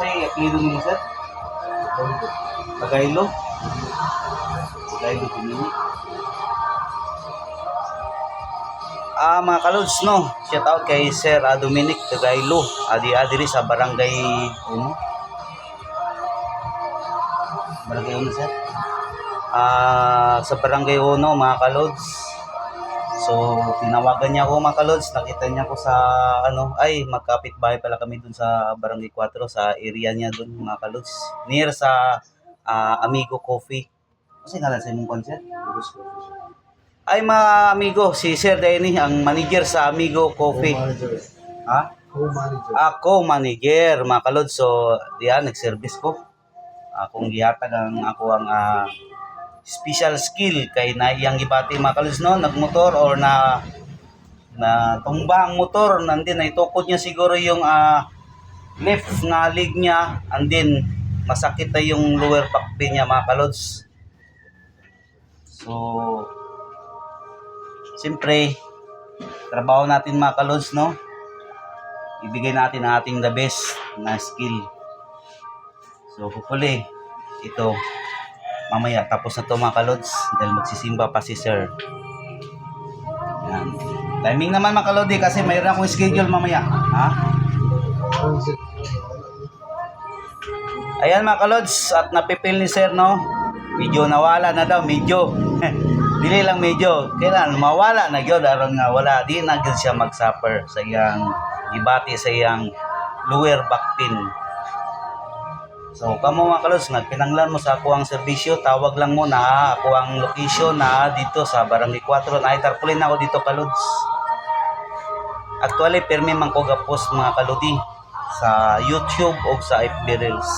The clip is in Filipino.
Say, apelido mo sir? Tagailo? Tagailo pinili. Mga kalods, no? Shout out kay Sir Dominic Tagailo. Adi sa barangay Uno. Barangay Uno, sir? Sa barangay Uno, mga kalods. So, tinawagan niya ako, mga kalods. Nakita niya ko sa, magkapit bahay pala kami dun sa barangay 4, sa area niya dun, mga kalods. Near sa Amigo Coffee. Kasi nga sa imong concert? Ay, mga amigo, si Sir Denny, ang manager sa Amigo Coffee. Ha? Co-manager. Co-manager, mga kalods. So, diyan, nag-service ko. Akong gihatag ako ang special skill kay naiyang gibati, mga kalods, no? Nagmotor or na tumba ang motor, nandin na itukod niya siguro yung left na leg niya, and then masakit na yung lower back pain niya, mga kalods. So, siyempre, trabaho natin, mga kalods, no? Ibigay natin ang ating the best na skill. So, hopefully, ito, mamaya, tapos na to, mga kalods, dahil magsisimba pa si Sir. Yan. Timing naman, mga kalodi, kasi mayroon akong schedule mamaya. Ha? Ayan, mga kalods, at napipil ni Sir, no? Medyo nawala na daw, medyo. Dili lang medyo. Kailan mawala na gyud aron nga wala di na gyud siya mag-suffer sa iyang gibati sa iyang lower back pain. So kamo, mga kalods, nagpinanglan mo sa ako ang serbisyo, tawag lang mo na ako ang location na dito sa Barangay 4 na itarpulin ako dito, kalods. Actually, permi man ko ga-post, mga kalodi, sa YouTube o sa FB Reels.